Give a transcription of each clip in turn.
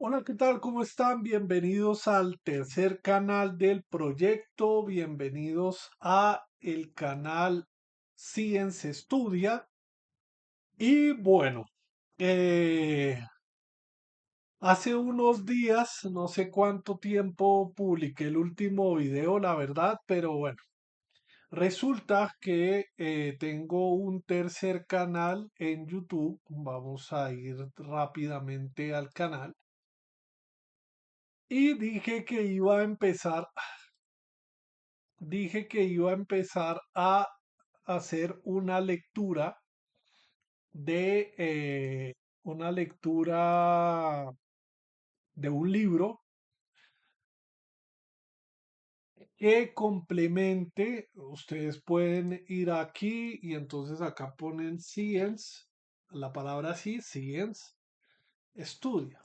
Hola, ¿qué tal? ¿Cómo están? Bienvenidos al tercer canal del proyecto. Bienvenidos a el canal Science Studia. Y bueno, eh, hace unos días, no sé cuánto tiempo publiqué el último video, la verdad, pero bueno, resulta que tengo un tercer canal en YouTube. Vamos a ir rápidamente al canal. Y dije que iba a empezar a hacer de una lectura de un libro que complemente. Ustedes pueden ir aquí y entonces acá ponen Science, la palabra así, Science Estudia.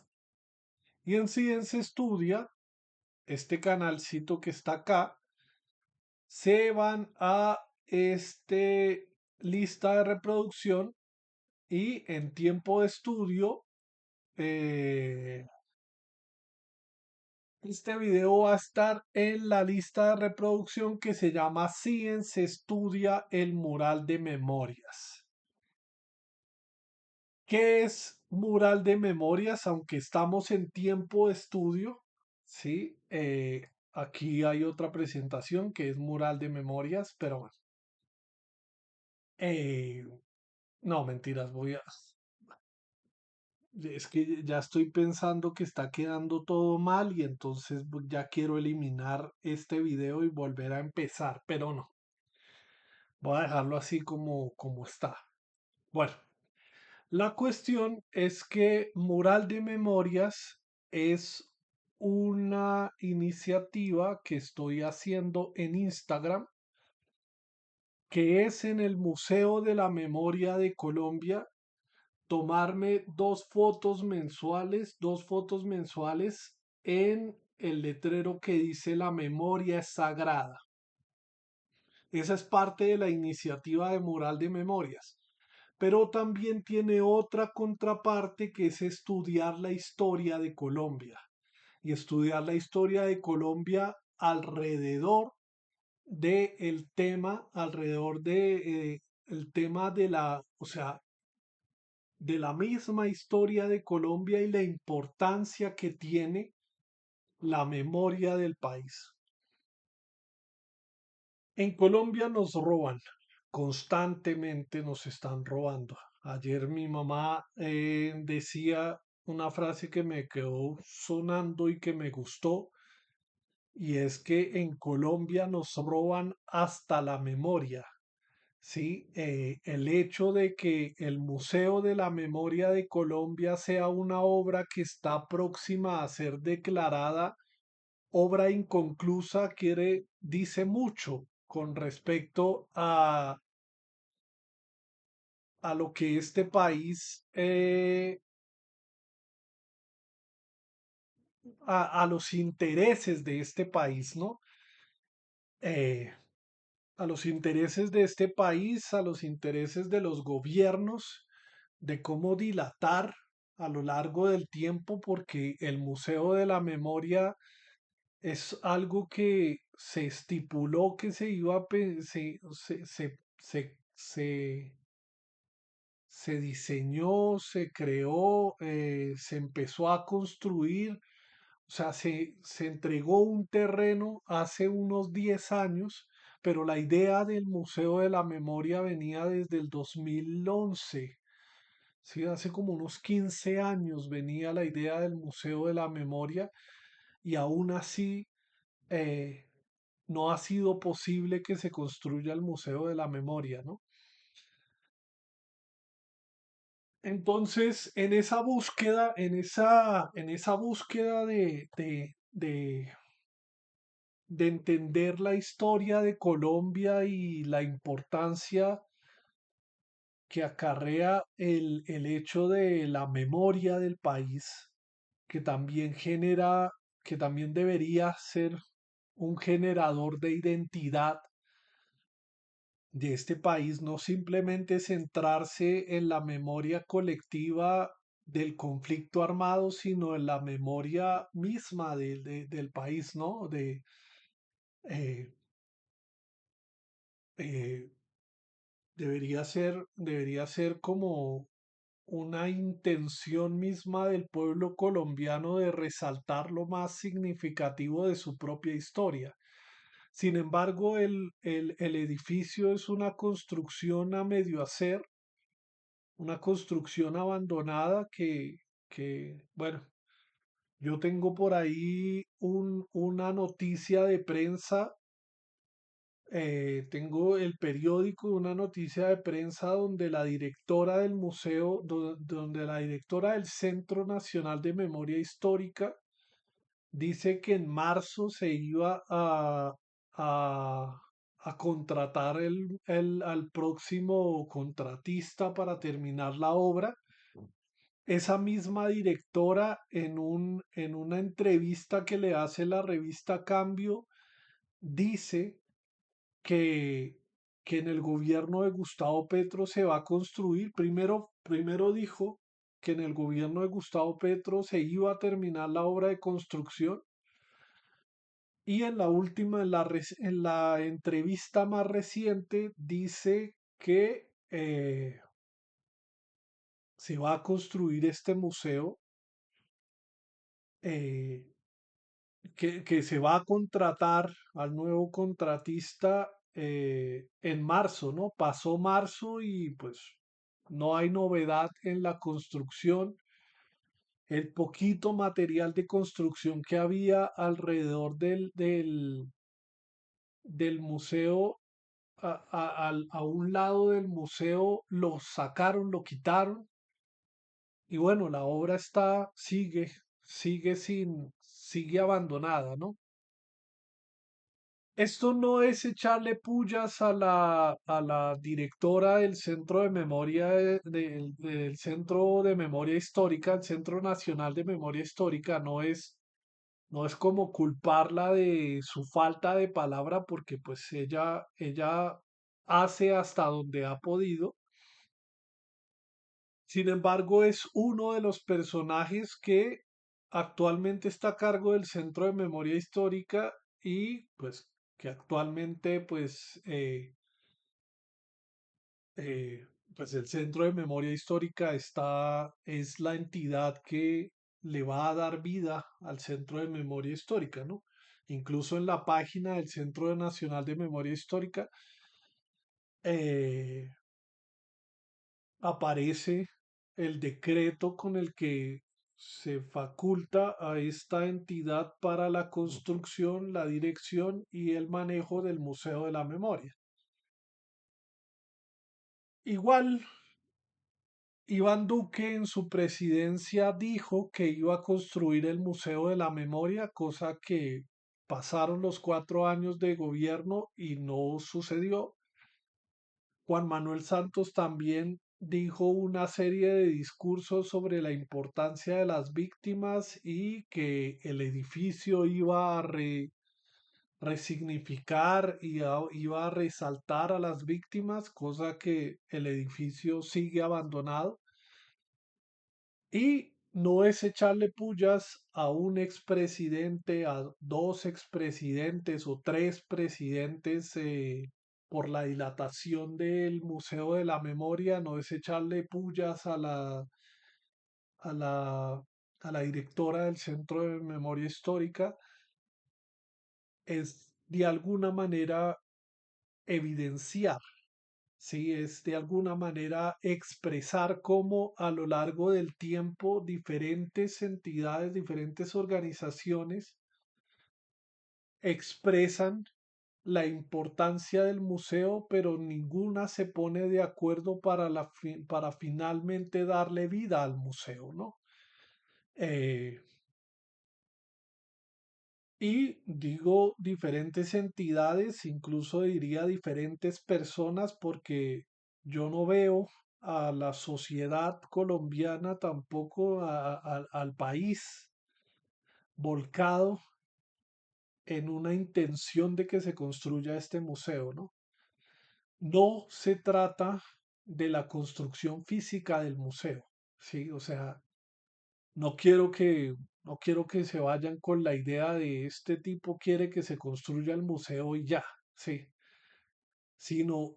Y en Science Estudia, este canalcito que está acá, se van a este lista de reproducción y en tiempo de estudio, eh, este video va a estar en la lista de reproducción que se llama Science Estudia el mural de memorias. ¿Qué es mural de memorias? Aunque estamos en tiempo de estudio, ¿sí? Aquí hay otra presentación que es mural de memorias, pero bueno. eh, no, mentiras, es que ya estoy pensando que está quedando todo mal y entonces ya quiero eliminar este video y volver a empezar, pero no, voy a dejarlo así como está. Bueno, la cuestión es que Mural de Memorias es una iniciativa que estoy haciendo en Instagram, que es en el Museo de la Memoria de Colombia, tomarme dos fotos mensuales en el letrero que dice la memoria es sagrada. Esa es parte de la iniciativa de Mural de Memorias. Pero también tiene otra contraparte que es estudiar la historia de Colombia. Y estudiar la historia de Colombia alrededor alrededor de el tema de o sea, de la misma historia de Colombia y la importancia que tiene la memoria del país. En Colombia nos roban, constantemente nos están robando. Ayer mi mamá decía una frase que me quedó sonando y que me gustó, y es que en Colombia nos roban hasta la memoria. Sí, el hecho de que el Museo de la Memoria de Colombia sea una obra que está próxima a ser declarada obra inconclusa dice mucho con respecto a lo que este país, a los intereses de este país, ¿no? Eh, a los intereses de este país, a los intereses de los gobiernos, de cómo dilatar a lo largo del tiempo, porque el Museo de la Memoria es algo que se estipuló que se iba a, se diseñó, se creó, se empezó a construir. O sea, se entregó un terreno hace unos 10 años, pero la idea del Museo de la Memoria venía desde el 2011. Sí, hace como unos 15 años venía la idea del Museo de la Memoria y aún así eh, no ha sido posible que se construya el Museo de la Memoria, ¿no? Entonces, en esa búsqueda de entender la historia de Colombia y la importancia que acarrea el hecho de la memoria del país, que también que también debería ser un generador de identidad de este país, no simplemente centrarse en la memoria colectiva del conflicto armado, sino en la memoria misma del país, ¿no? Eh, eh, debería ser como una intención misma del pueblo colombiano de resaltar lo más significativo de su propia historia. Sin embargo, el edificio es una construcción a medio hacer, una construcción abandonada bueno, yo tengo por ahí una noticia de prensa, tengo el periódico, una noticia de prensa donde la directora del museo, donde la directora del Centro Nacional de Memoria Histórica dice que en marzo se iba a, a contratar al próximo contratista para terminar la obra. Esa misma directora en una entrevista que le hace la revista Cambio dice que, que en el gobierno de Gustavo Petro se va a construir. Primero dijo que en el gobierno de Gustavo Petro se iba a terminar la obra de construcción y en la última, en la entrevista más reciente, dice que se va a construir este museo, eh, que se va a contratar al nuevo contratista en marzo, ¿no? Pasó marzo y pues no hay novedad en la construcción. El poquito material de construcción que había alrededor del museo, a un lado del museo, lo sacaron, lo quitaron y bueno, la obra sigue abandonada, ¿no? Esto no es echarle pullas a la directora del Centro de Memoria, del Centro de Memoria Histórica, el Centro Nacional de Memoria Histórica, no es como culparla de su falta de palabra, porque pues ella hace hasta donde ha podido. Sin embargo, es uno de los personajes que actualmente está a cargo del Centro de Memoria Histórica y pues que actualmente eh, pues el Centro de Memoria Histórica es la entidad que le va a dar vida al Centro de Memoria Histórica, ¿no? Incluso en la página del Centro Nacional de Memoria Histórica eh, aparece el decreto con el que se faculta a esta entidad para la construcción, la dirección y el manejo del Museo de la Memoria. Igual, Iván Duque en su presidencia dijo que iba a construir el Museo de la Memoria, cosa que pasaron los 4 años de gobierno y no sucedió. Juan Manuel Santos también dijo una serie de discursos sobre la importancia de las víctimas y que el edificio iba a resignificar y iba a resaltar a las víctimas, cosa que el edificio sigue abandonado. Y no es echarle pullas a un expresidente, a dos expresidentes o tres presidentes por la dilatación del Museo de la Memoria, no es echarle pullas a a la directora del Centro de Memoria Histórica, es de alguna manera evidenciar. Sí, es de alguna manera expresar cómo a lo largo del tiempo diferentes entidades, diferentes organizaciones expresan la importancia del museo, pero ninguna se pone de acuerdo para, para finalmente darle vida al museo, ¿no? Eh, y digo diferentes entidades, incluso diría diferentes personas, porque yo no veo a la sociedad colombiana tampoco al país volcado en una intención de que se construya este museo, ¿no? No se trata de la construcción física del museo, ¿sí? O sea, No quiero que, no quiero que se vayan con la idea de este tipo quiere que se construya el museo y ya, sí, sino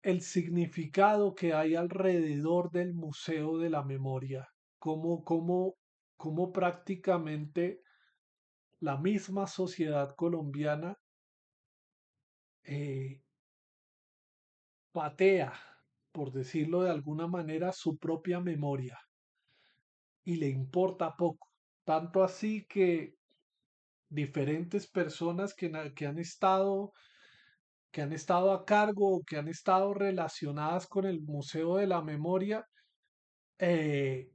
el significado que hay alrededor del Museo de la Memoria, cómo, cómo, cómo prácticamente la misma sociedad colombiana eh, patea, por decirlo de alguna manera, su propia memoria y le importa poco. Tanto así que diferentes personas que han estado a cargo o que han estado relacionadas con el Museo de la Memoria, eh,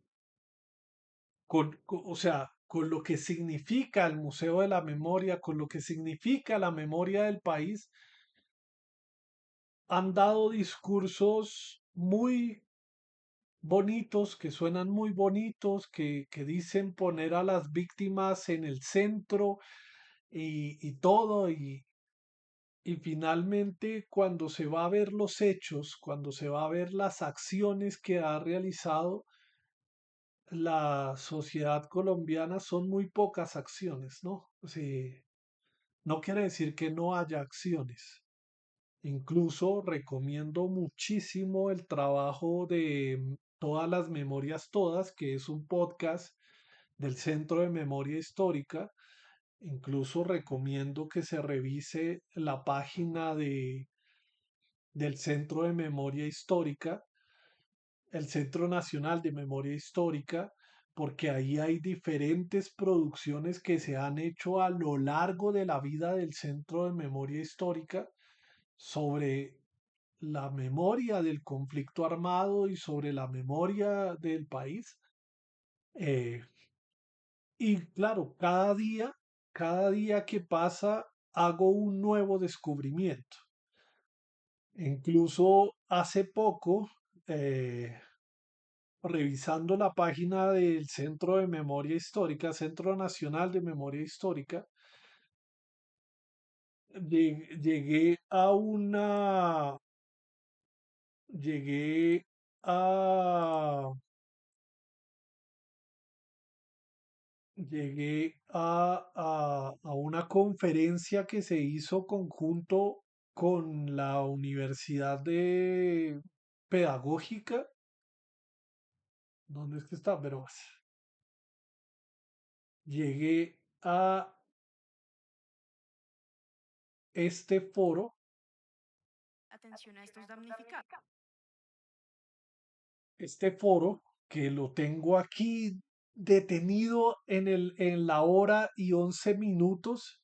o sea, con lo que significa el Museo de la Memoria, con lo que significa la memoria del país, han dado discursos muy bonitos, que suenan muy bonitos, que dicen poner a las víctimas en el centro y todo, y finalmente cuando se va a ver los hechos, cuando se va a ver las acciones que ha realizado la sociedad colombiana, son muy pocas acciones, ¿no? Sí, no quiere decir que no haya acciones. Incluso recomiendo muchísimo el trabajo de Todas las Memorias Todas, que es un podcast del Centro de Memoria Histórica. Incluso recomiendo que se revise la página del Centro de Memoria Histórica, el Centro Nacional de Memoria Histórica, porque ahí hay diferentes producciones que se han hecho a lo largo de la vida del Centro de Memoria Histórica sobre la memoria del conflicto armado y sobre la memoria del país. Eh, y claro, cada día que pasa, hago un nuevo descubrimiento. Incluso hace poco, revisando la página del Centro de Memoria Histórica, Centro Nacional de Memoria Histórica, llegué a llegué a a una conferencia que se hizo conjunto con la Universidad de Pedagógica. ¿Dónde es que está? Pero llegué a este foro, este foro que lo tengo aquí detenido en la hora y 11 minutos.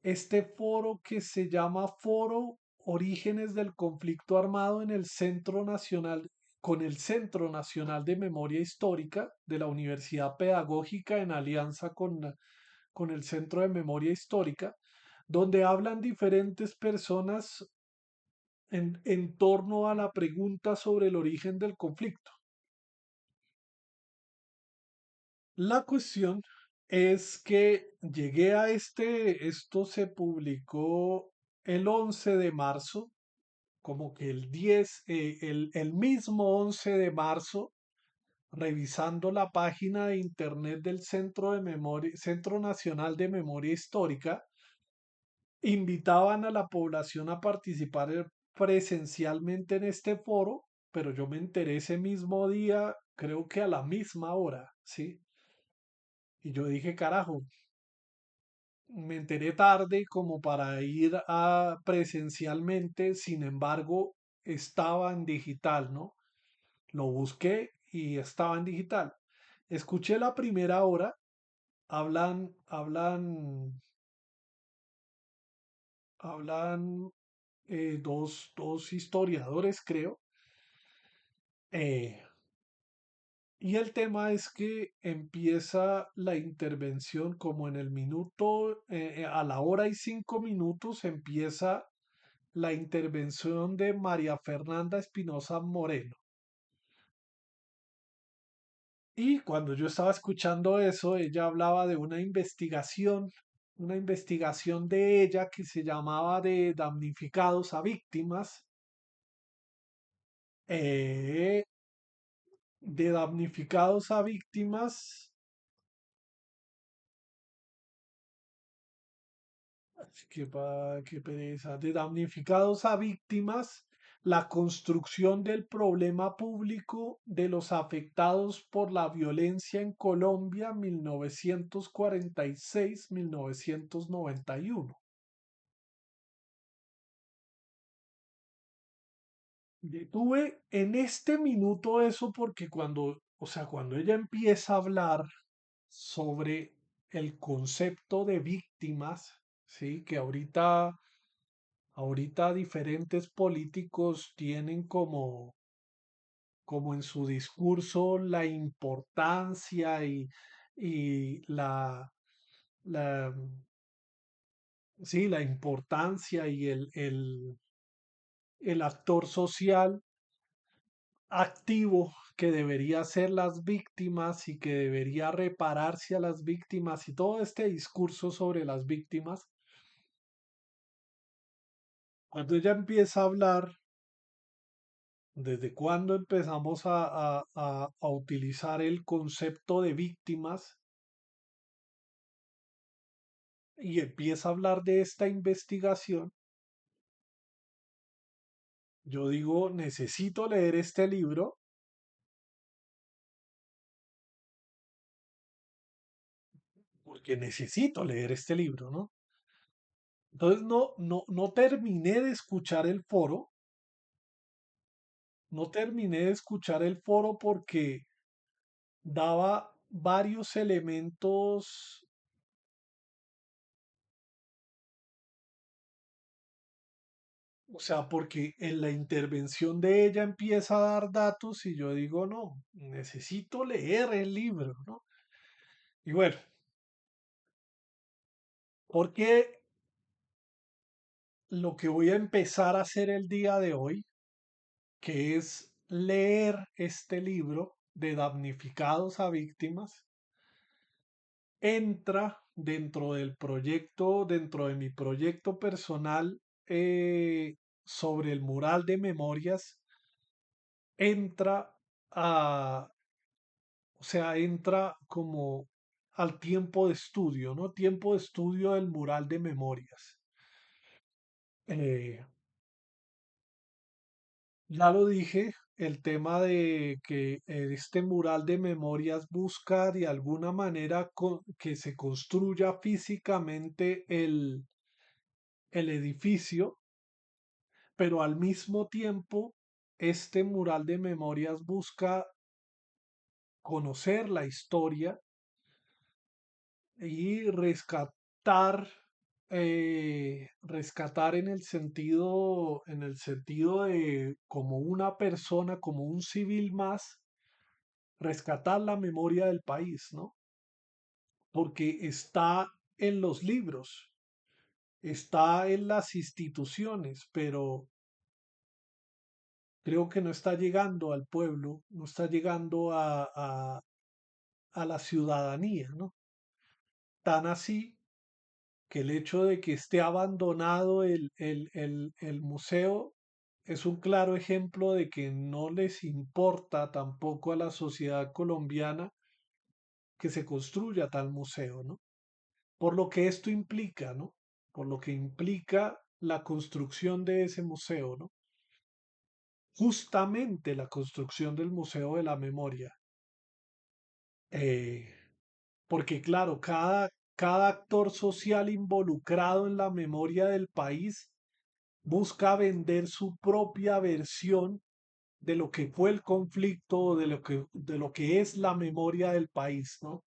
Este foro que se llama Foro Orígenes del Conflicto Armado en el Centro Nacional, con el Centro Nacional de Memoria Histórica de la Universidad Pedagógica en alianza con el Centro de Memoria Histórica, donde hablan diferentes personas en torno a la pregunta sobre el origen del conflicto. La cuestión es que llegué a esto se publicó el 11 de marzo, como que el mismo 11 de marzo, revisando la página de internet del Centro de Memoria, Centro Nacional de Memoria Histórica, invitaban a la población a participar presencialmente en este foro, pero yo me enteré ese mismo día, creo que a la misma hora, ¿sí? Y yo dije, carajo, me enteré tarde como para ir a presencialmente, sin embargo, estaba en digital, ¿no? Lo busqué y estaba en digital. Escuché la primera hora, hablan dos historiadores, creo, eh, y el tema es que empieza la intervención como en el minuto, a la hora y 5 minutos empieza la intervención de María Fernanda Espinosa Moreno. Y cuando yo estaba escuchando eso, ella hablaba de una investigación de ella que se llamaba de damnificados a víctimas. eh, de damnificados a víctimas, qué pereza, de damnificados a víctimas, la construcción del problema público de los afectados por la violencia en Colombia 1946-1991. Detuve en este minuto eso porque cuando, o sea, cuando ella empieza a hablar sobre el concepto de víctimas, ¿sí? Que ahorita diferentes políticos tienen como en su discurso la importancia y la, sí, la importancia y el actor social activo que debería ser las víctimas y que debería repararse a las víctimas y todo este discurso sobre las víctimas, cuando ella empieza a hablar, desde cuándo empezamos a utilizar el concepto de víctimas y empieza a hablar de esta investigación, yo digo, necesito leer este libro porque necesito leer este libro, ¿no? Entonces no terminé de escuchar el foro, no terminé de escuchar el foro porque daba varios elementos, o sea, porque en la intervención de ella empieza a dar datos y yo digo, no, necesito leer el libro, ¿no? Y bueno, porque lo que voy a empezar a hacer el día de hoy, que es leer este libro de damnificados a víctimas, entra dentro del proyecto, dentro de mi proyecto personal sobre el mural de memorias, entra a, o sea, entra como al tiempo de estudio, ¿no? Tiempo de estudio del mural de memorias. Eh, ya lo dije, el tema de que este mural de memorias busca de alguna manera que se construya físicamente el edificio, pero al mismo tiempo este mural de memorias busca conocer la historia y rescatar en el sentido de como una persona, como un civil más, rescatar la memoria del país, ¿no? Porque está en los libros, está en las instituciones, pero creo que no está llegando al pueblo, no está llegando a la ciudadanía, ¿no? Tan así que el hecho de que esté abandonado el museo es un claro ejemplo de que no les importa tampoco a la sociedad colombiana que se construya tal museo, ¿no? Por lo que esto implica, ¿no? Por lo que implica la construcción de ese museo, ¿no? Justamente la construcción del Museo de la Memoria. Eh, Porque claro, cada actor social involucrado en la memoria del país busca vender su propia versión de lo que fue el conflicto, de lo que es la memoria del país, ¿no?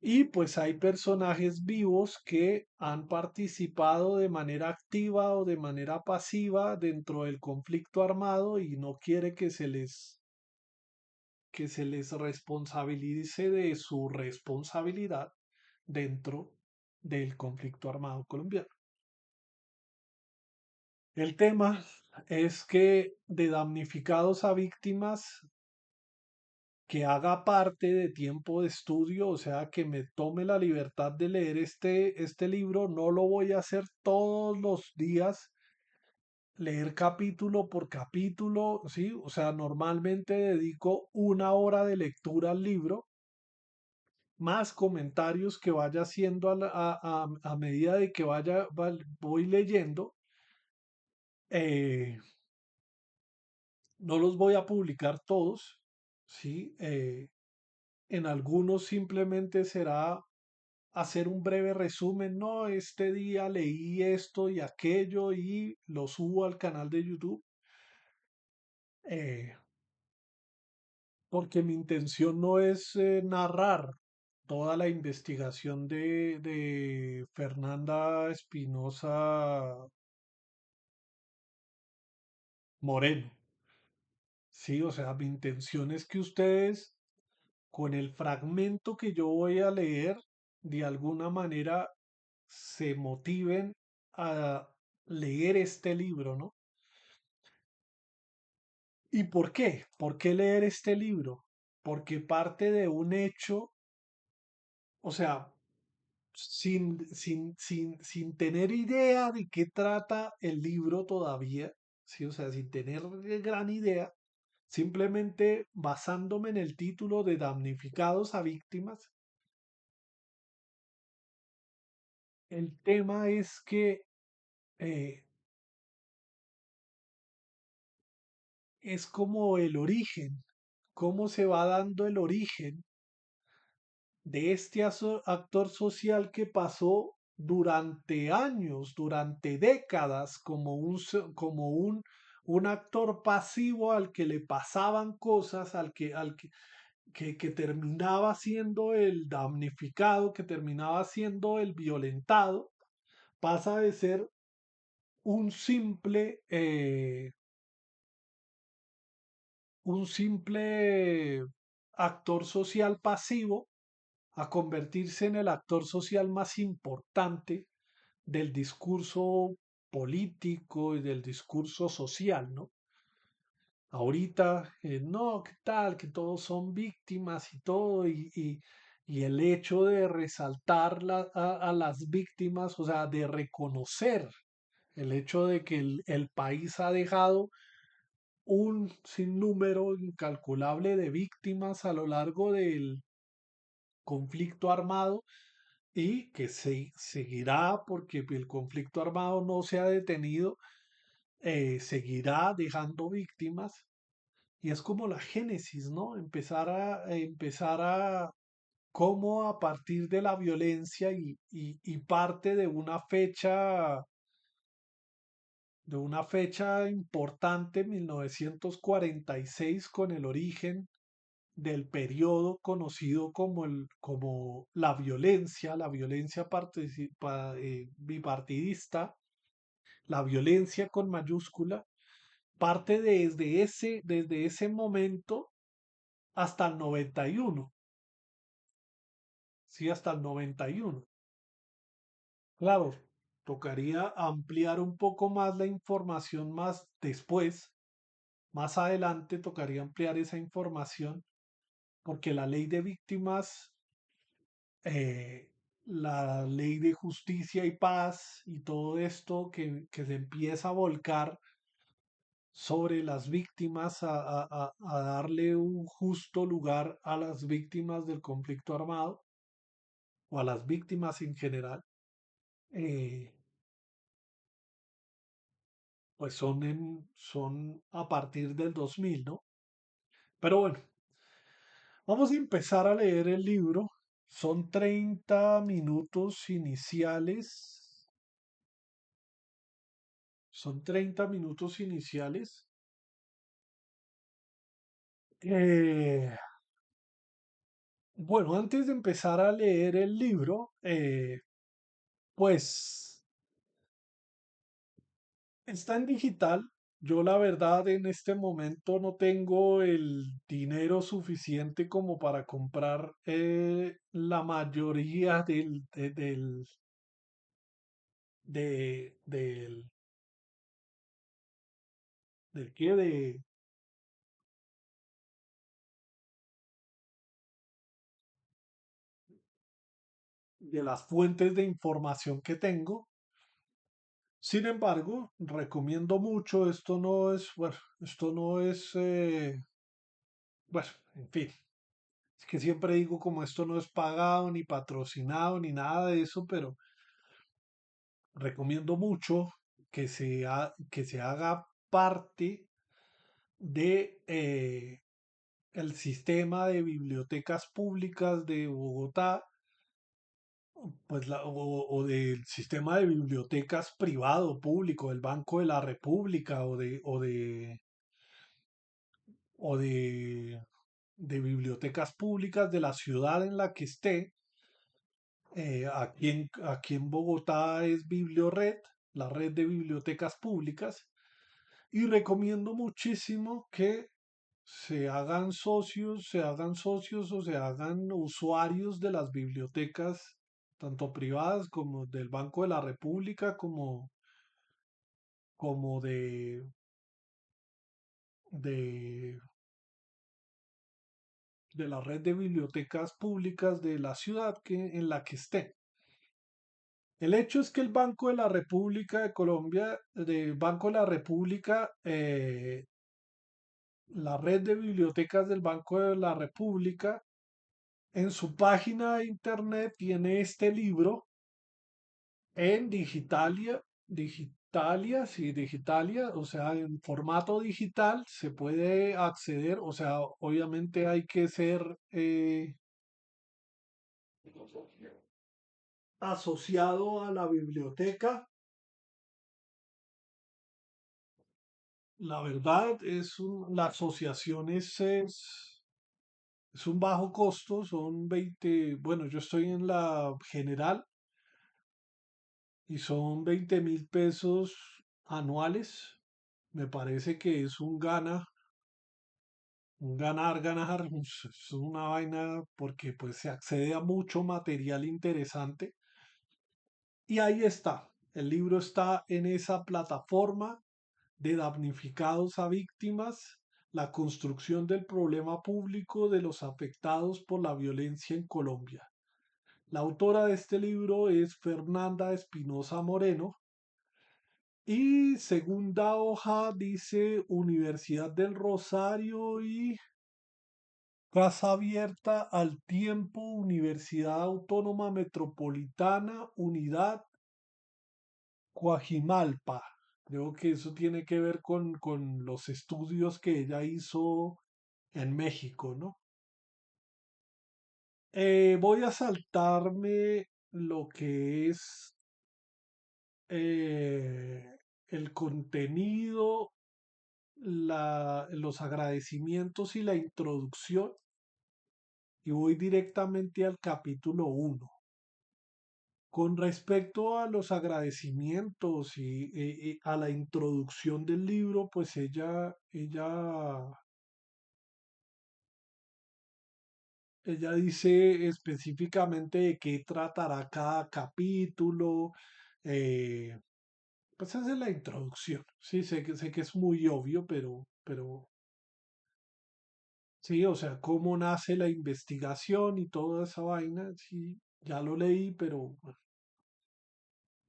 Y pues hay personajes vivos que han participado de manera activa o de manera pasiva dentro del conflicto armado y no quiere que se les responsabilice de su responsabilidad dentro del conflicto armado colombiano. El tema es que de damnificados a víctimas, que haga parte de tiempo de estudio, o sea, que me tome la libertad de leer este libro, no lo voy a hacer todos los días leer capítulo por capítulo, ¿sí? O sea, normalmente dedico una hora de lectura al libro, más comentarios que vaya haciendo a medida de que voy leyendo. Eh, no los voy a publicar todos, ¿sí? En algunos simplemente será hacer un breve resumen, no, este día leí esto y aquello y lo subo al canal de YouTube, eh, porque mi intención no es narrar toda la investigación de Fernanda Espinosa Moreno, sí, o sea, mi intención es que ustedes, con el fragmento que yo voy a leer, de alguna manera se motiven a leer este libro, ¿no? ¿Y por qué? ¿Por qué leer este libro? Porque parte de un hecho, o sea, sin tener idea de qué trata el libro todavía, ¿sí? O sea, sin tener gran idea, simplemente basándome en el título de damnificados a víctimas, el tema es que eh, es como el origen, cómo se va dando el origen de este actor social que pasó durante años, durante décadas, como un actor pasivo al que le pasaban cosas, que terminaba siendo el damnificado, que terminaba siendo el violentado, pasa de ser un simple actor social pasivo a convertirse en el actor social más importante del discurso político y del discurso social, ¿no? Ahorita, no, ¿qué tal? Que todos son víctimas y todo, y el hecho de resaltar a las víctimas, o sea, de reconocer el hecho de que el país ha dejado un sinnúmero incalculable de víctimas a lo largo del conflicto armado y que se seguirá porque el conflicto armado no se ha detenido, seguirá dejando víctimas y es como la génesis, ¿no? Empezar a cómo a partir de la violencia y parte de una fecha importante, 1946, con el origen del periodo conocido como la violencia bipartidista, la violencia con mayúscula, parte desde ese momento hasta el 91, sí, hasta el 91. Claro, tocaría ampliar un poco más la información más después, más adelante tocaría ampliar esa información, porque la ley de víctimas, eh, la ley de justicia y paz y todo esto que se empieza a volcar sobre las víctimas, a darle un justo lugar a las víctimas del conflicto armado o a las víctimas en general, eh, pues son a partir del 2000, ¿no? Pero bueno, vamos a empezar a leer el libro. Son 30 minutos iniciales. Son 30 minutos iniciales. Eh, bueno, antes de empezar a leer el libro, pues está en digital. Yo la verdad en este momento no tengo el dinero suficiente como para comprar la mayoría de, del, del qué, de las fuentes de información que tengo. Sin embargo, recomiendo mucho, esto no es, bueno, esto no es, bueno, en fin, es que siempre digo como esto no es pagado ni patrocinado ni nada de eso, pero recomiendo mucho que se haga parte de el sistema de bibliotecas públicas de Bogotá, pues o del sistema de bibliotecas privado, público, del Banco de la República o de bibliotecas públicas de la ciudad en la que esté. Aquí en Bogotá es Bibliored, la red de bibliotecas públicas, y recomiendo muchísimo que se hagan socios o se hagan usuarios de las bibliotecas, tanto privadas como del Banco de la República, como de, de la red de bibliotecas públicas de la ciudad en la que esté. El hecho es que el Banco de la República de Colombia, del Banco de la República, la red de bibliotecas del Banco de la República, en su página de internet tiene este libro en digitalia, o sea, en formato digital se puede acceder, o sea, obviamente hay que ser asociado a la biblioteca. La verdad la asociación es un bajo costo, son 20, bueno, yo estoy en la general y son 20.000 pesos anuales. Me parece que es un ganar, ganar, es una vaina porque pues se accede a mucho material interesante. Y ahí está, el libro está en esa plataforma de damnificados a víctimas, la construcción del problema público de los afectados por la violencia en Colombia. La autora de este libro es Fernanda Espinosa Moreno y segunda hoja dice Universidad del Rosario y Casa Abierta al Tiempo, Universidad Autónoma Metropolitana, Unidad Coajimalpa. Creo que eso tiene que ver con los estudios que ella hizo en México, ¿no? Voy a saltarme lo que es el contenido, los agradecimientos y la introducción y voy directamente al capítulo uno. Con respecto a los agradecimientos y a la introducción del libro, pues ella dice específicamente de qué tratará cada capítulo. eh, pues esa es la introducción. Sí, sé que es muy obvio, pero sí, o sea, cómo nace la investigación y toda esa vaina, sí, ya lo leí, pero bueno.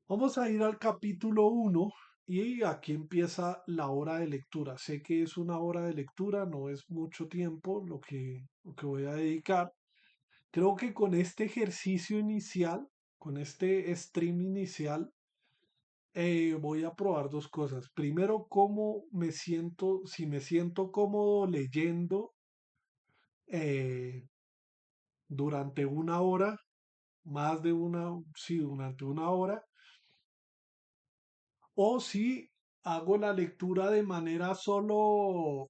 Vamos a ir al capítulo uno y aquí empieza la hora de lectura. Sé que es una hora de lectura, no es mucho tiempo lo que voy a dedicar. Creo que con este ejercicio inicial, con este stream inicial, voy a probar dos cosas. Primero, cómo me siento, si me siento cómodo leyendo eh, durante una hora, más de una, sí, durante una hora, o si hago la lectura de manera solo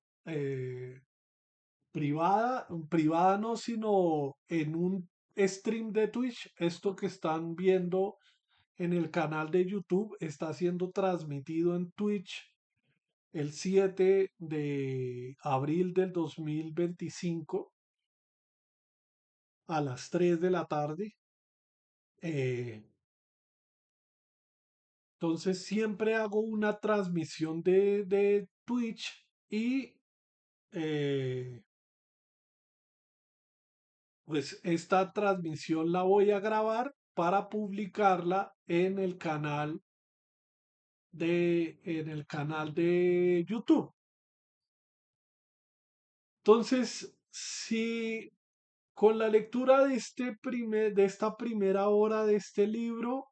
privada, privada no, sino en un stream de Twitch. Esto que están viendo en el canal de YouTube está siendo transmitido en Twitch el 7 de abril del 2025 a las 3 de la tarde. Eh, entonces siempre hago una transmisión de Twitch y eh, pues esta transmisión la voy a grabar para publicarla en el canal en el canal de YouTube. Entonces, si con la lectura de de esta primera hora de este libro,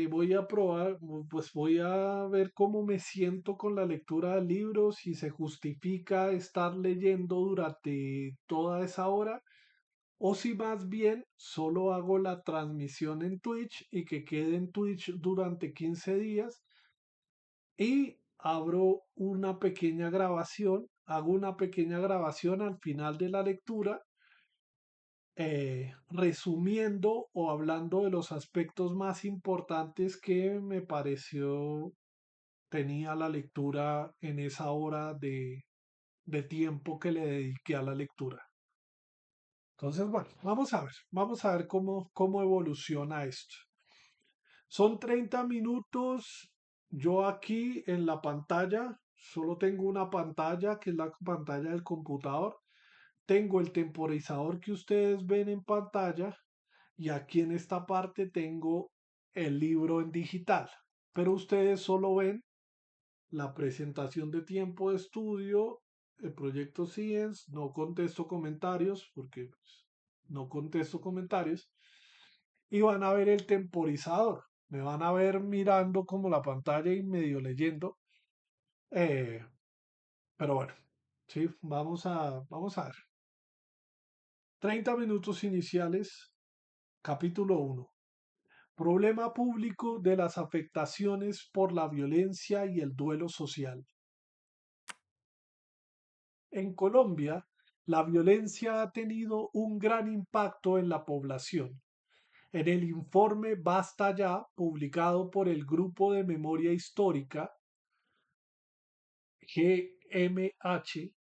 voy a probar, pues voy a ver cómo me siento con la lectura del libro, si se justifica estar leyendo durante toda esa hora, o si más bien solo hago la transmisión en Twitch y que quede en Twitch durante 15 días y abro una pequeña grabación, hago una pequeña grabación al final de la lectura, resumiendo o hablando de los aspectos más importantes que me pareció tenía la lectura en esa hora de tiempo que le dediqué a la lectura. Entonces, bueno, vamos a ver cómo evoluciona esto. Son 30 minutos. Yo aquí en la pantalla, solo tengo una pantalla, que es la pantalla del computador. Tengo el temporizador que ustedes ven en pantalla y aquí en esta parte tengo el libro en digital. Pero ustedes solo ven la presentación de tiempo de estudio, el proyecto Science, no contesto comentarios porque pues, no contesto comentarios y van a ver el temporizador. Me van a ver mirando como la pantalla y medio leyendo. eh, pero bueno, sí, vamos a ver. 30 minutos iniciales, capítulo uno. Problema público de las afectaciones por la violencia y el duelo social. En Colombia, la violencia ha tenido un gran impacto en la población. En el informe Basta Ya, publicado por el Grupo de Memoria Histórica, GMH,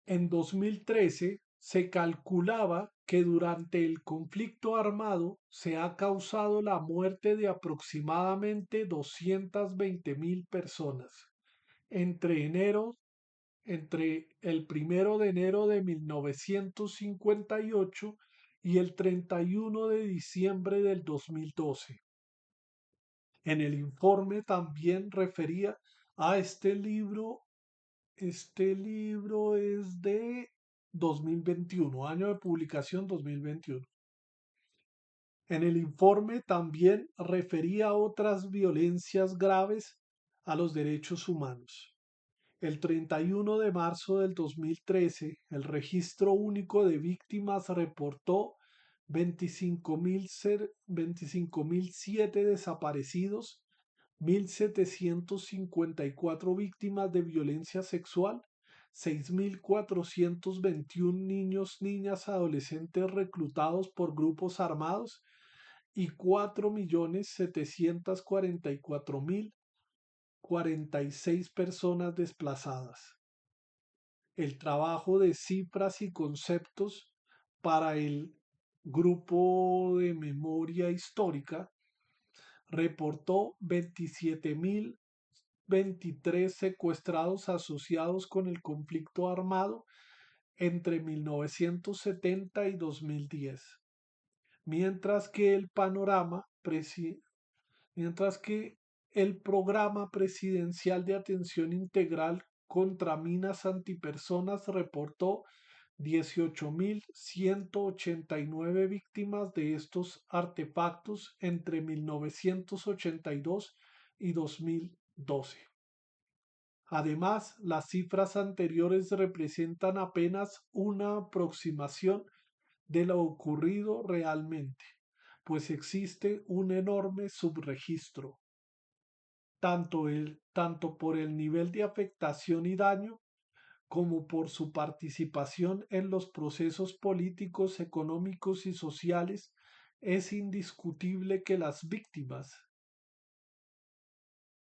en 2013 se calculaba que durante el conflicto armado se ha causado la muerte de aproximadamente 220.000 personas entre entre el 1 de enero de 1958 y el 31 de diciembre del 2012. En el informe también refería a este libro es de 2021, año de publicación 2021. En el informe también refería a otras violencias graves a los derechos humanos. El 31 de marzo del 2013, el Registro Único de Víctimas reportó 25.007 desaparecidos, 1.754 víctimas de violencia sexual, 6.421 niños, niñas, adolescentes reclutados por grupos armados y 4.744.046 personas desplazadas. El trabajo de cifras y conceptos para el grupo de memoria histórica reportó 27.023 secuestrados asociados con el conflicto armado entre 1970 y 2010, mientras que el mientras que el programa presidencial de atención integral contra minas antipersonas reportó 18.189 víctimas de estos artefactos entre 1982 y 2012. Además, las cifras anteriores representan apenas una aproximación de lo ocurrido realmente, pues existe un enorme subregistro, tanto por el nivel de afectación y daño como por su participación en los procesos políticos, económicos y sociales. Es indiscutible que las víctimas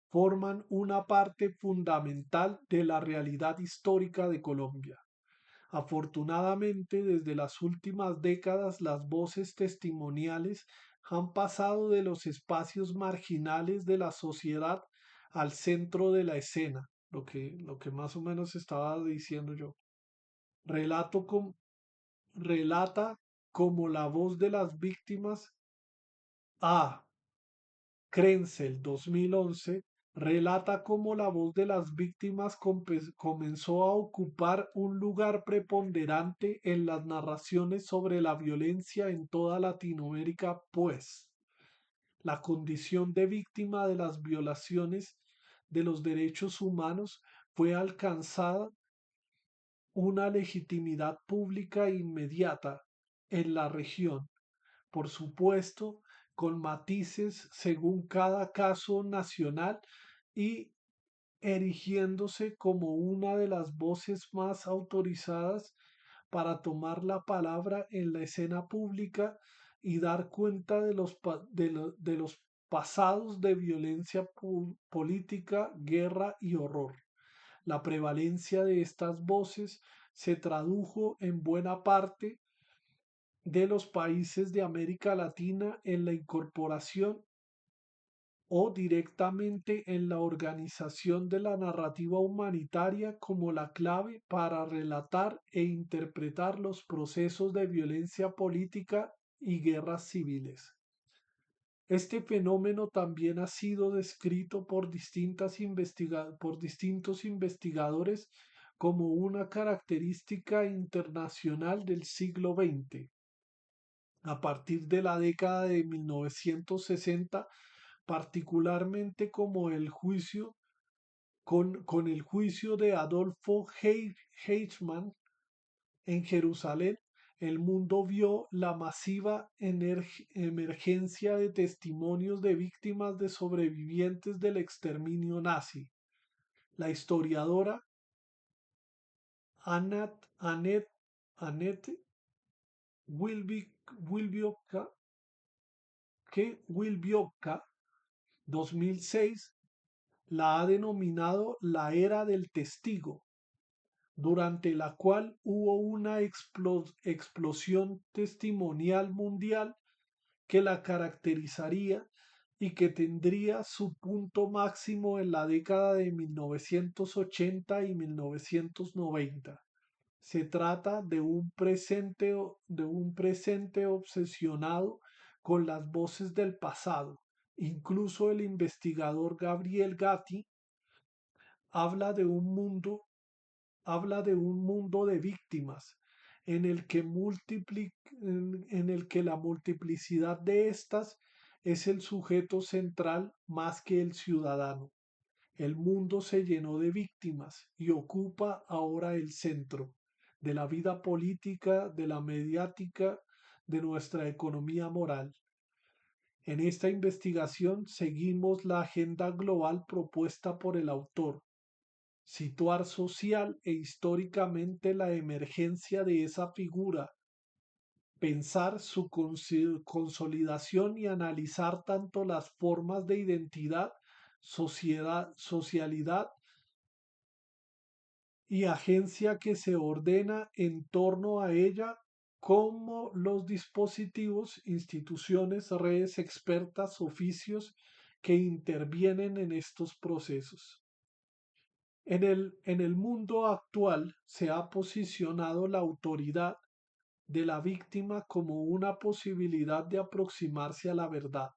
forman una parte fundamental de la realidad histórica de Colombia. Afortunadamente, desde las últimas décadas, las voces testimoniales han pasado de los espacios marginales de la sociedad al centro de la escena, lo que más o menos estaba diciendo yo. Relato com- Relata como la voz de las víctimas a Krenzel 2011 relata cómo la voz de las víctimas comenzó a ocupar un lugar preponderante en las narraciones sobre la violencia en toda Latinoamérica, pues la condición de víctima de las violaciones de los derechos humanos fue alcanzada una legitimidad pública inmediata en la región, por supuesto, con matices según cada caso nacional y erigiéndose como una de las voces más autorizadas para tomar la palabra en la escena pública y dar cuenta de de los pasados de violencia política, guerra y horror. La prevalencia de estas voces se tradujo en buena parte de los países de América Latina en la incorporación o directamente en la organización de la narrativa humanitaria como la clave para relatar e interpretar los procesos de violencia política y guerras civiles. Este fenómeno también ha sido descrito por por distintos investigadores como una característica internacional del siglo XX. A partir de la década de 1960, particularmente como con el juicio de Adolfo Eichmann en Jerusalén, el mundo vio la masiva emergencia de testimonios de víctimas de sobrevivientes del exterminio nazi. La historiadora Annette, Annette Wilbioka, Wilbioka 2006 la ha denominado la era del testigo, durante la cual hubo una explosión testimonial mundial que la caracterizaría y que tendría su punto máximo en la década de 1980 y 1990. Se trata de un presente obsesionado con las voces del pasado. Incluso el investigador Gabriel Gatti habla de un mundo, habla de un mundo de víctimas en el que, en el que la multiplicidad de estas es el sujeto central más que el ciudadano. El mundo se llenó de víctimas y ocupa ahora el centro de la vida política, de la mediática, de nuestra economía moral. En esta investigación seguimos la agenda global propuesta por el autor: situar social e históricamente la emergencia de esa figura, pensar su consolidación y analizar tanto las formas de identidad, socialidad y agencia que se ordena en torno a ella, como los dispositivos, instituciones, redes expertas, oficios que intervienen en estos procesos. En el mundo actual se ha posicionado la autoridad de la víctima como una posibilidad de aproximarse a la verdad.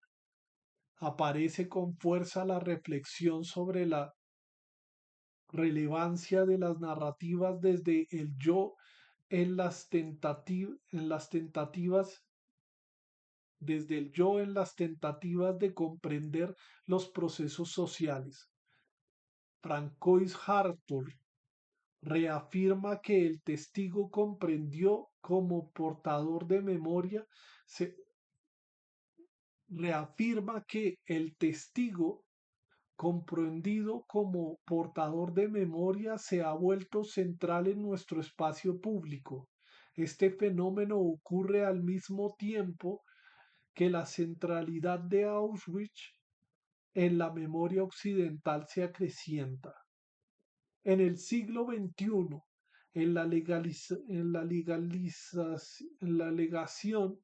Aparece con fuerza la reflexión sobre la relevancia de las narrativas desde el yo en las tentativas, desde el yo en las tentativas de comprender los procesos sociales. Francois Hartog reafirma que el testigo comprendió como portador de memoria, se reafirma que el testigo comprendido como portador de memoria se ha vuelto central en nuestro espacio público. Este fenómeno ocurre al mismo tiempo que la centralidad de Auschwitz en la memoria occidental se acrecienta. En el siglo XXI, en la legación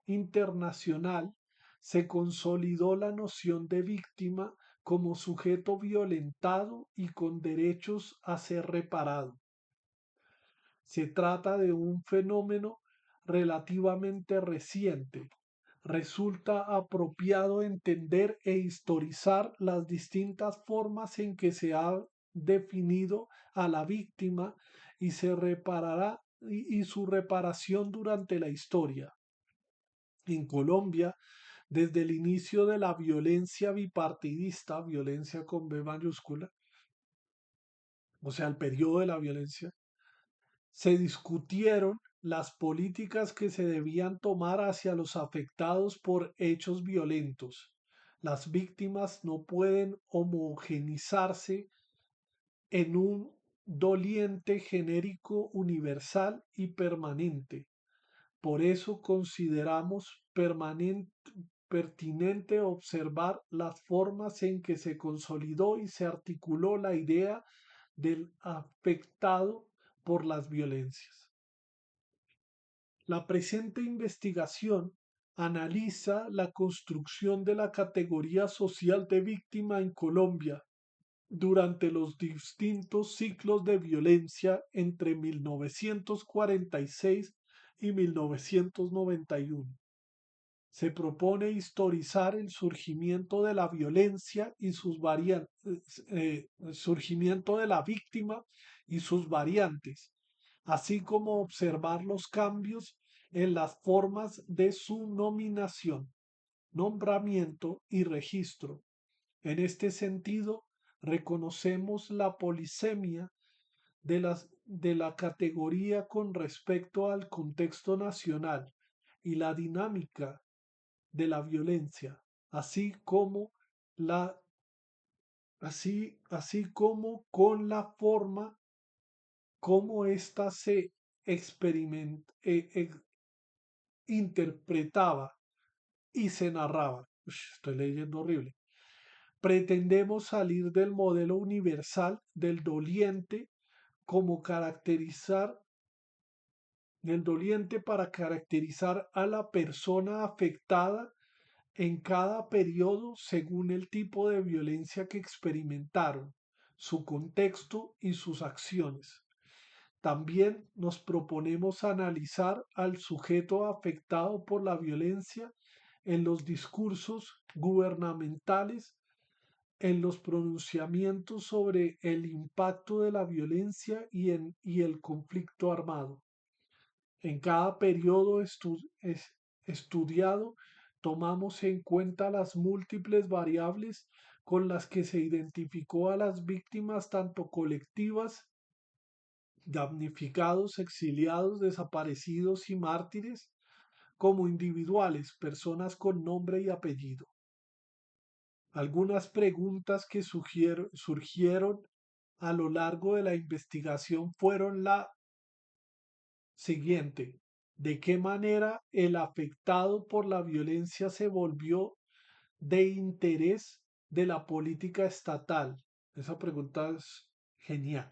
internacional, se consolidó la noción de víctima como sujeto violentado y con derechos a ser reparado. Se trata de un fenómeno relativamente reciente, resulta apropiado entender e historizar las distintas formas en que se ha definido a la víctima y se reparará y su reparación durante la historia. En Colombia, desde el inicio de la violencia bipartidista, violencia con B mayúscula, o sea, el periodo de la violencia, se discutieron las políticas que se debían tomar hacia los afectados por hechos violentos. Las víctimas no pueden homogenizarse en un doliente genérico universal y permanente. Por eso consideramos pertinente observar las formas en que se consolidó y se articuló la idea del afectado por las violencias. La presente investigación analiza la construcción de la categoría social de víctima en Colombia durante los distintos ciclos de violencia entre 1946 y 1991. Se propone historizar el surgimiento de la violencia y sus variantes, surgimiento de la víctima y sus variantes, así como observar los cambios en las formas de su nominación, nombramiento y registro. En este sentido, reconocemos la polisemia de la categoría con respecto al contexto nacional y la dinámica de la violencia, así como la así como con la forma como ésta se interpretaba y se narraba. Estoy leyendo horrible. Pretendemos salir del modelo universal del doliente como caracterizar del doliente para caracterizar a la persona afectada en cada periodo según el tipo de violencia que experimentaron, su contexto y sus acciones. También nos proponemos analizar al sujeto afectado por la violencia en los discursos gubernamentales, en los pronunciamientos sobre el impacto de la violencia y el conflicto armado. En cada periodo estudiado tomamos en cuenta las múltiples variables con las que se identificó a las víctimas tanto colectivas, damnificados, exiliados, desaparecidos y mártires, como individuales, personas con nombre y apellido. Algunas preguntas que surgieron a lo largo de la investigación fueron la siguiente: ¿de qué manera el afectado por la violencia se volvió de interés de la política estatal? Esa pregunta es genial.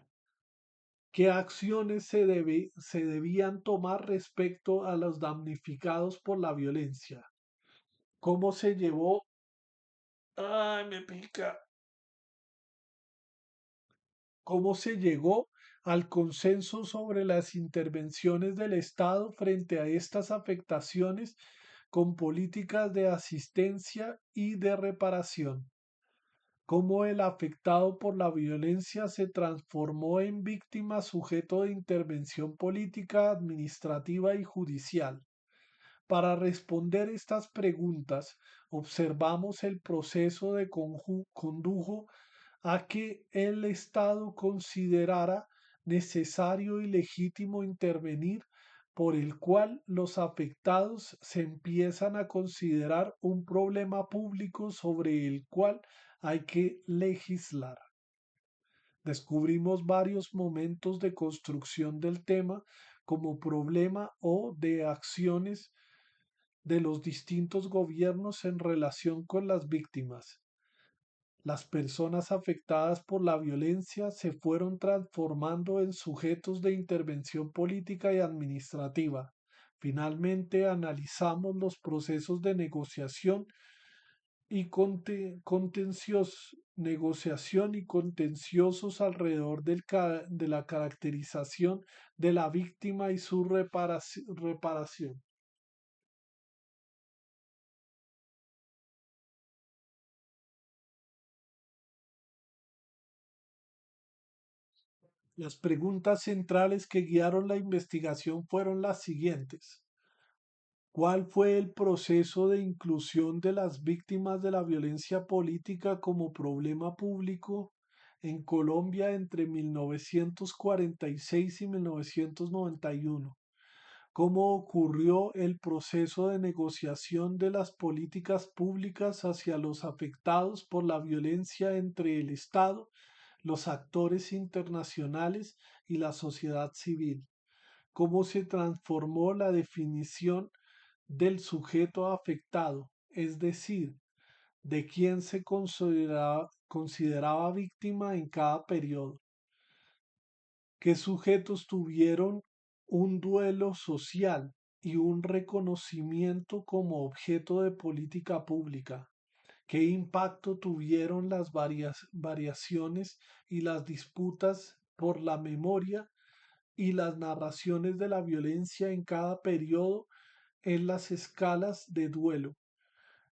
¿Qué acciones se debían tomar respecto a los damnificados por la violencia? ¿Cómo se llevó? ¡Ay, me pica! ¿Cómo se llegó al consenso sobre las intervenciones del Estado frente a estas afectaciones con políticas de asistencia y de reparación? ¿Cómo el afectado por la violencia se transformó en víctima sujeto de intervención política, administrativa y judicial? Para responder estas preguntas, observamos el proceso de condujo a que el Estado considerara necesario y legítimo intervenir, por el cual los afectados se empiezan a considerar un problema público sobre el cual hay que legislar. Descubrimos varios momentos de construcción del tema como problema o de acciones de los distintos gobiernos en relación con las víctimas. Las personas afectadas por la violencia se fueron transformando en sujetos de intervención política y administrativa. Finalmente, analizamos los procesos de negociación y negociación y contenciosos alrededor de la caracterización de la víctima y su reparación. Las preguntas centrales que guiaron la investigación fueron las siguientes. ¿Cuál fue el proceso de inclusión de las víctimas de la violencia política como problema público en Colombia entre 1946 y 1991? ¿Cómo ocurrió el proceso de negociación de las políticas públicas hacia los afectados por la violencia entre el Estado, los actores internacionales y la sociedad civil? ¿Cómo se transformó la definición del sujeto afectado, es decir, de quién se consideraba víctima en cada periodo? ¿Qué sujetos tuvieron un duelo social y un reconocimiento como objeto de política pública? ¿Qué impacto tuvieron las variaciones y las disputas por la memoria y las narraciones de la violencia en cada periodo en las escalas de duelo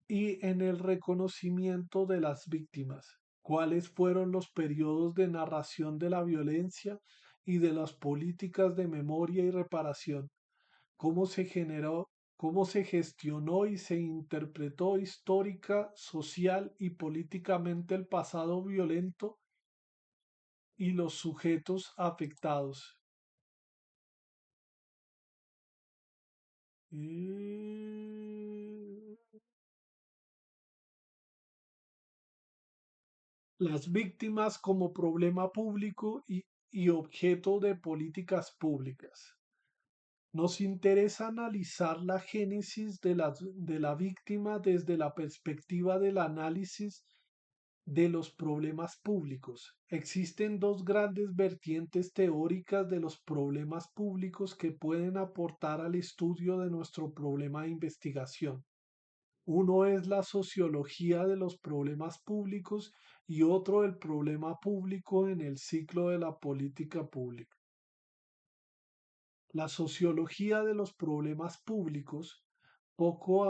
y en el reconocimiento de las víctimas? ¿Cuáles fueron los periodos de narración de la violencia y de las políticas de memoria y reparación? ¿Cómo se generó, cómo se gestionó y se interpretó histórica, social y políticamente el pasado violento y los sujetos afectados? Eh, Las víctimas como problema público y objeto de políticas públicas. Nos interesa analizar la génesis de la víctima desde la perspectiva del análisis de los problemas públicos. Existen dos grandes vertientes teóricas de los problemas públicos que pueden aportar al estudio de nuestro problema de investigación. Uno es la sociología de los problemas públicos y otro el problema público en el ciclo de la política pública. La sociología de los problemas públicos, poco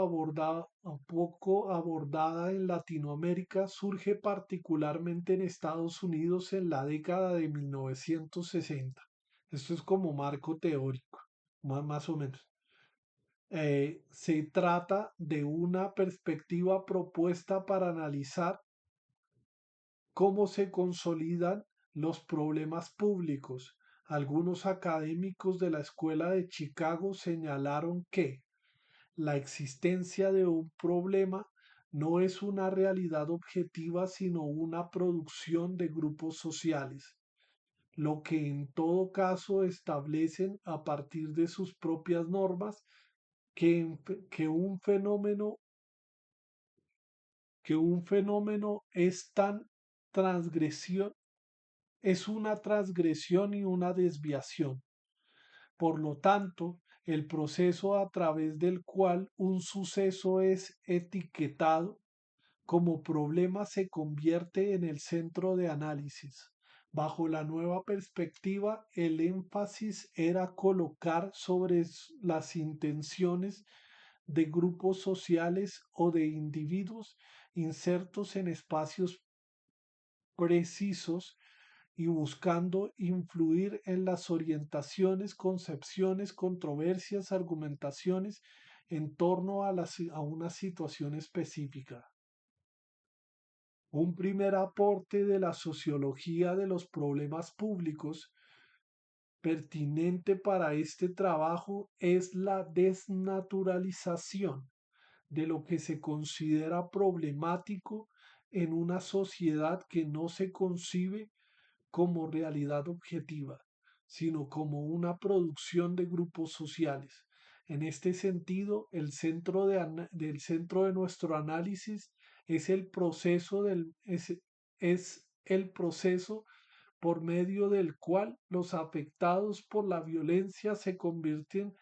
abordada en Latinoamérica, surge particularmente en Estados Unidos en la década de 1960. Esto es como marco teórico, más o menos. Se trata de una perspectiva propuesta para analizar cómo se consolidan los problemas públicos. Algunos académicos de la Escuela de Chicago señalaron que la existencia de un problema no es una realidad objetiva, sino una producción de grupos sociales, lo que en todo caso establecen a partir de sus propias normas que un fenómeno es tan transgresión, es una transgresión y una desviación. Por lo tanto, el proceso a través del cual un suceso es etiquetado como problema se convierte en el centro de análisis. Bajo la nueva perspectiva, el énfasis era colocar sobre las intenciones de grupos sociales o de individuos insertos en espacios precisos y buscando influir en las orientaciones, concepciones, controversias, argumentaciones en torno a una situación específica. Un primer aporte de la sociología de los problemas públicos pertinente para este trabajo es la desnaturalización de lo que se considera problemático en una sociedad que no se concibe como realidad objetiva, sino como una producción de grupos sociales. En este sentido, del centro de nuestro análisis es es el proceso por medio del cual los afectados por la violencia se convierten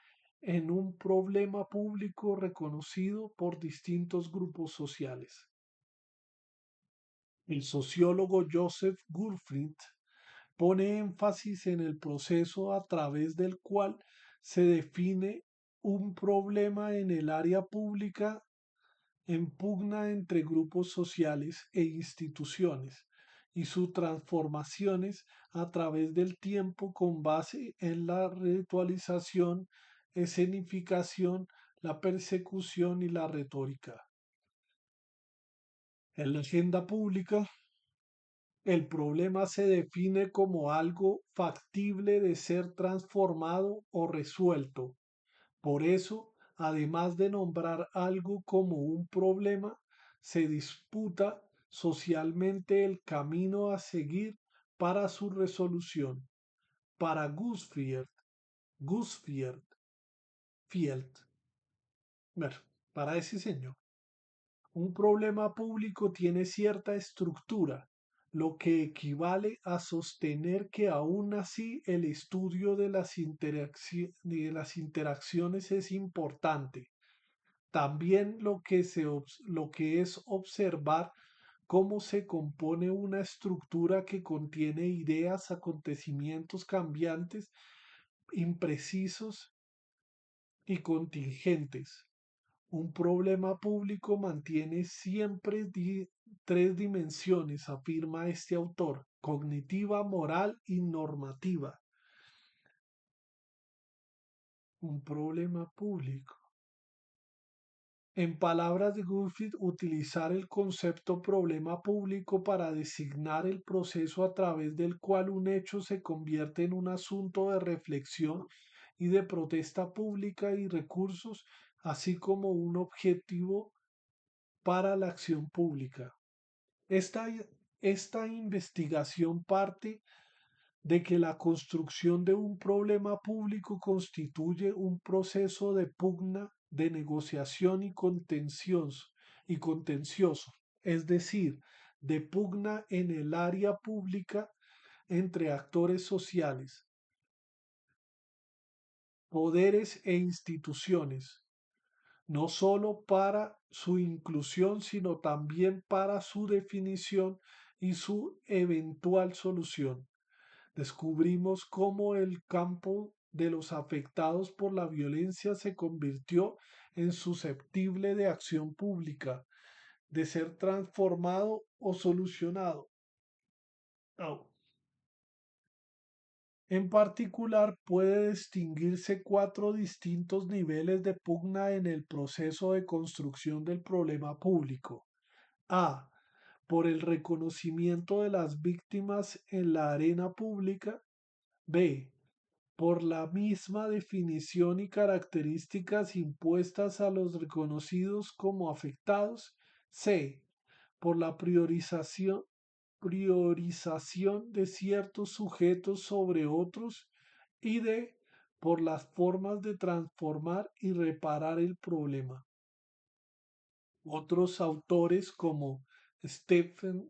en un problema público reconocido por distintos grupos sociales. El sociólogo Joseph Gurfried pone énfasis en el proceso a través del cual se define un problema en el área pública en pugna entre grupos sociales e instituciones y sus transformaciones a través del tiempo con base en la ritualización, escenificación, la persecución y la retórica. En la agenda pública, el problema se define como algo factible de ser transformado o resuelto. Por eso, además de nombrar algo como un problema, se disputa socialmente el camino a seguir para su resolución. Para Gusfield, Field, bueno, para ese señor, un problema público tiene cierta estructura, lo que equivale a sostener que aún así el estudio de de las interacciones es importante. También lo que es observar cómo se compone una estructura que contiene ideas, acontecimientos cambiantes, imprecisos y contingentes. Un problema público mantiene siempre tres dimensiones, afirma este autor: cognitiva, moral y normativa. Un problema público. En palabras de Griffith, utilizar el concepto problema público para designar el proceso a través del cual un hecho se convierte en un asunto de reflexión y de protesta pública y recursos, así como un objetivo para la acción pública. Esta, esta investigación parte de que la construcción de un problema público constituye un proceso de pugna, de negociación y contencioso, es decir, de pugna en el área pública entre actores sociales, poderes e instituciones, no sólo para su inclusión, sino también para su definición y su eventual solución. Descubrimos cómo el campo de los afectados por la violencia se convirtió en susceptible de acción pública, de ser transformado o solucionado. Oh. En particular, puede distinguirse cuatro distintos niveles de pugna en el proceso de construcción del problema público. A. Por el reconocimiento de las víctimas en la arena pública. B. Por la misma definición y características impuestas a los reconocidos como afectados. C. Por la priorización de ciertos sujetos sobre otros. Y D. Por las formas de transformar y reparar el problema. Otros autores como Stephen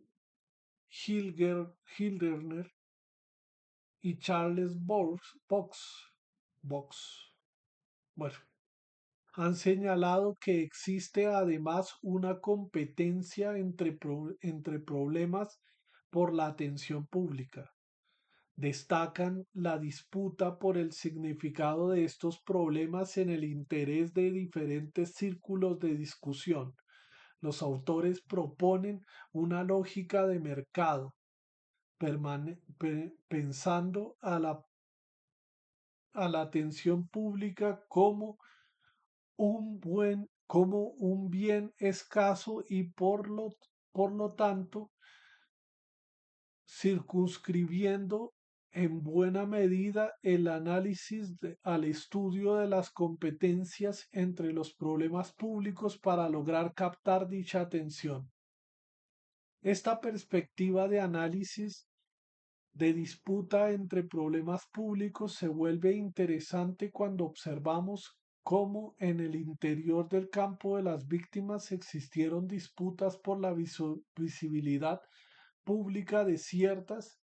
Hildner y Charles Box, bueno, han señalado que existe además una competencia entre problemas por la atención pública. Destacan la disputa por el significado de estos problemas en el interés de diferentes círculos de discusión. Los autores proponen una lógica de mercado, pensando a la atención pública como un bien escaso y por lo tanto circunscribiendo en buena medida el análisis al estudio de las competencias entre los problemas públicos para lograr captar dicha atención. Esta perspectiva de análisis de disputa entre problemas públicos se vuelve interesante cuando observamos cómo en el interior del campo de las víctimas existieron disputas por la visibilidad pública de ciertas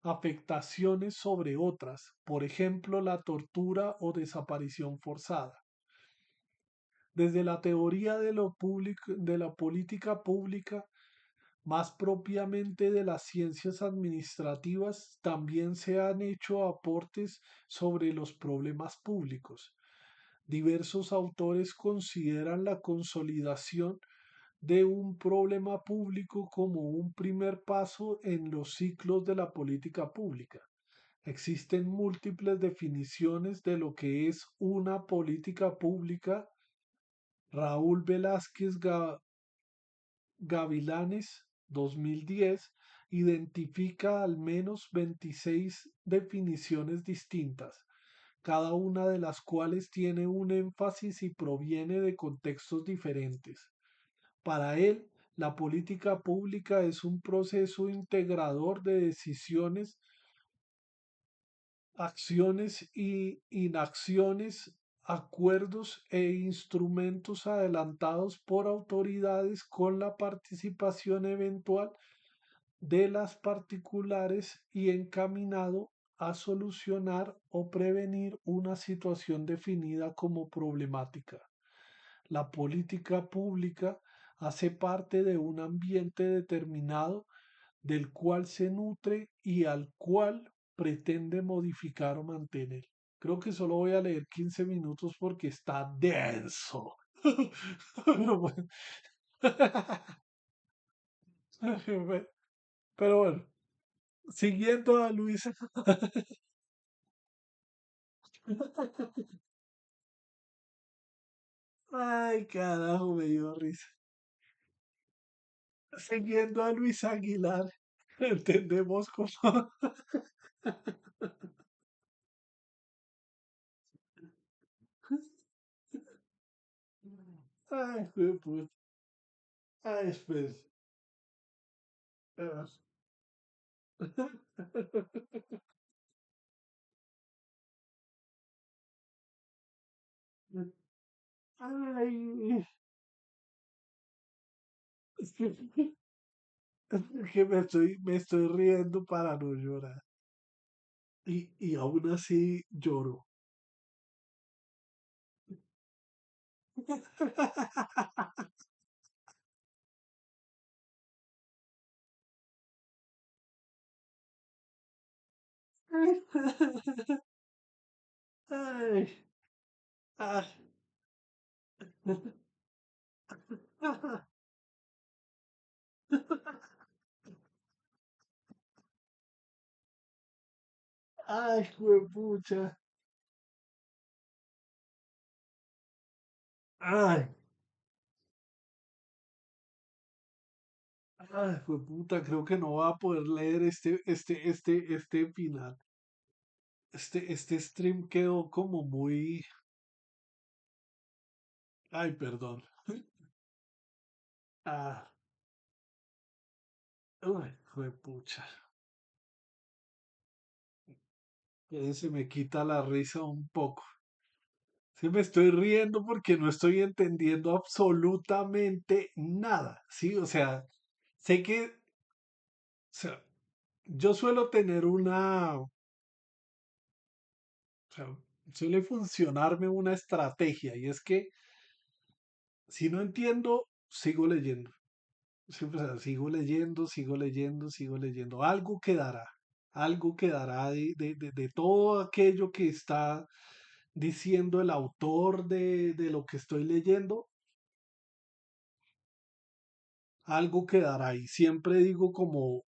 afectaciones sobre otras, por ejemplo, la tortura o desaparición forzada. Desde la teoría de la política pública, más propiamente de las ciencias administrativas, también se han hecho aportes sobre los problemas públicos. Diversos autores consideran la consolidación de un problema público como un primer paso en los ciclos de la política pública. Existen múltiples definiciones de lo que es una política pública. Raúl Velázquez Gavilanes, 2010, identifica al menos 26 definiciones distintas, cada una de las cuales tiene un énfasis y proviene de contextos diferentes. Para él, la política pública es un proceso integrador de decisiones, acciones y inacciones, acuerdos e instrumentos adelantados por autoridades con la participación eventual de las particulares y encaminado a solucionar o prevenir una situación definida como problemática. La política pública hace parte de un ambiente determinado del cual se nutre y al cual pretende modificar o mantener. Creo que solo voy a leer 15 minutos porque está denso. Pero bueno, siguiendo a Luisa. Ay, carajo, me dio risa. Siguiendo a Luis Aguilar, entendemos cómo. Ay, puta. Ay, pues. Ay, es que, es que me estoy riendo para no llorar. Y aún así lloro. Ay, ay, ay, juepucha. Ay, ay, jueputa, creo que no va a poder leer este final. Este stream quedó como muy... Ay, perdón. Ah, uy, juepucha. Se me quita la risa un poco. Sí, me estoy riendo porque no estoy entendiendo absolutamente nada. Sí, o sea, sé que, o sea, yo suelo tener o sea, suele funcionarme una estrategia y es que si no entiendo, sigo leyendo. Siempre, o sea, sigo leyendo, sigo leyendo, sigo leyendo. Algo quedará de todo aquello que está diciendo el autor de lo que estoy leyendo, algo quedará. Y siempre digo como,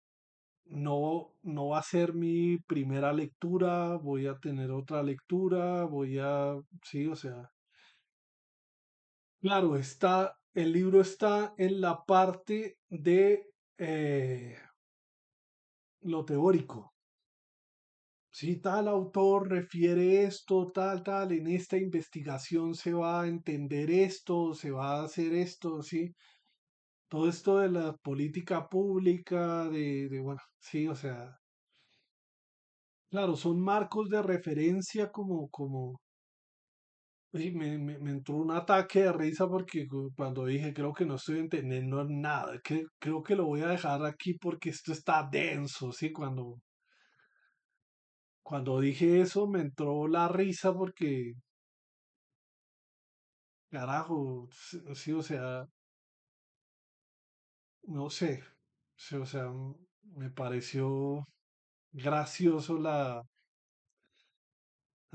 no, no va a ser mi primera lectura, voy a tener otra lectura, sí, o sea, claro, el libro está en la parte de lo teórico. Si tal autor refiere esto, tal, en esta investigación se va a entender esto, se va a hacer esto, sí. Todo esto de la política pública, bueno, sí, o sea, claro, son marcos de referencia uy, me entró un ataque de risa porque cuando dije, creo que no estoy entendiendo nada, que creo que lo voy a dejar aquí porque esto está denso, sí, cuando dije eso me entró la risa porque, carajo, sí, sí, o sea, no sé, sí, o sea, me pareció gracioso la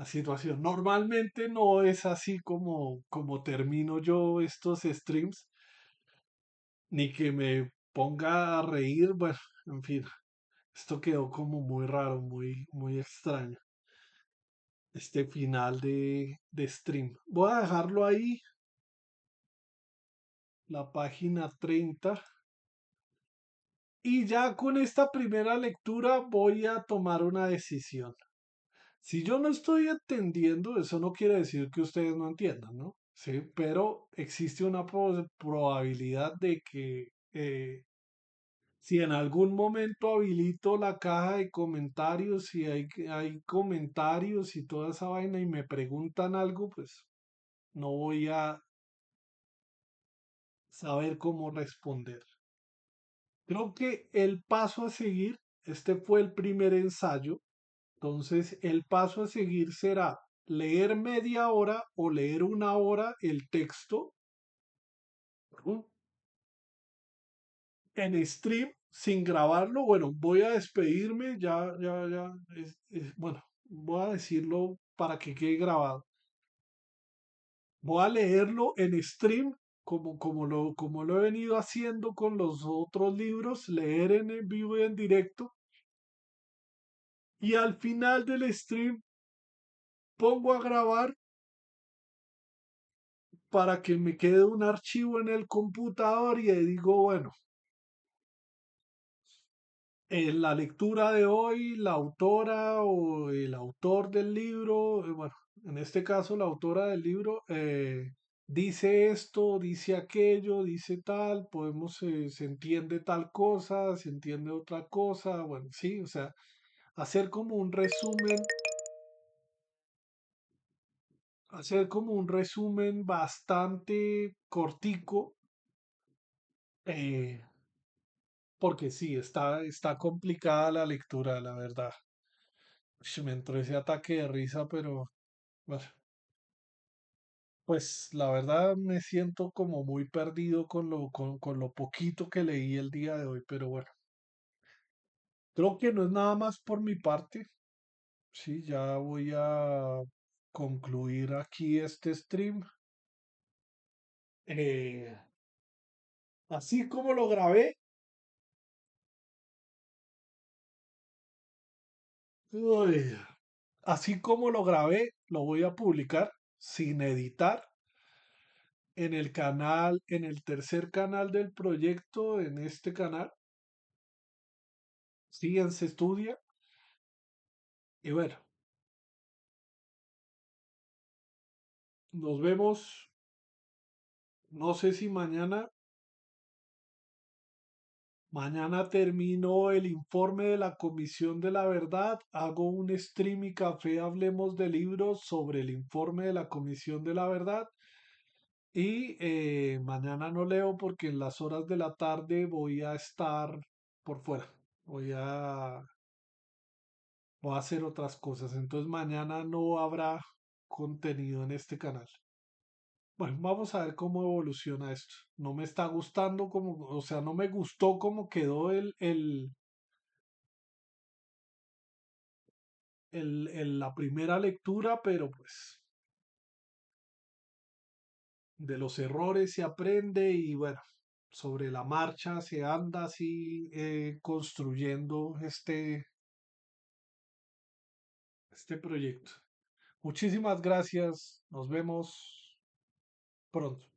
situación. Normalmente no es así como termino yo estos streams, ni que me ponga a reír. Bueno, en fin, esto quedó como muy raro, muy extraño. Este final de stream. Voy a dejarlo ahí, la página 30. Y ya con esta primera lectura voy a tomar una decisión. Si yo no estoy entendiendo, eso no quiere decir que ustedes no entiendan, ¿no? Sí, pero existe una probabilidad de que si en algún momento habilito la caja de comentarios, si hay comentarios y toda esa vaina y me preguntan algo, pues no voy a saber cómo responder. Creo que el paso a seguir, este fue el primer ensayo, entonces el paso a seguir será leer media hora o leer una hora el texto, ¿no?, en stream sin grabarlo. Bueno, voy a despedirme, ya, bueno, voy a decirlo para que quede grabado. Voy a leerlo en stream como lo he venido haciendo con los otros libros, leer en vivo y en directo. Y al final del stream pongo a grabar para que me quede un archivo en el computador y ahí digo, bueno, en la lectura de hoy, la autora o el autor del libro, bueno, en este caso la autora del libro, dice esto, dice aquello, dice tal, se entiende tal cosa, se entiende otra cosa, bueno, sí, o sea, hacer como un resumen bastante cortico, eh, porque sí, está complicada la lectura, la verdad. Me entró ese ataque de risa, pero bueno, pues la verdad me siento como muy perdido con lo poquito que leí el día de hoy, pero bueno, creo que no es nada más por mi parte. Sí, ya voy a concluir aquí este stream. Eh, Así como lo grabé, uy, así como lo grabé, lo voy a publicar sin editar en el canal, en el tercer canal del proyecto, en este canal, Síguense Estudia. Y bueno, nos vemos, no sé si mañana termino el informe de la Comisión de la Verdad, hago un stream y café, hablemos de libros sobre el informe de la Comisión de la Verdad. Y mañana no leo porque en las horas de la tarde voy a estar por fuera. Voy a hacer otras cosas. Entonces mañana no habrá contenido en este canal. Bueno, vamos a ver cómo evoluciona esto. No me está gustando o sea, no me gustó cómo quedó la primera lectura, pero pues de los errores se aprende y bueno, sobre la marcha se anda así construyendo este proyecto. Muchísimas gracias. Nos vemos pronto.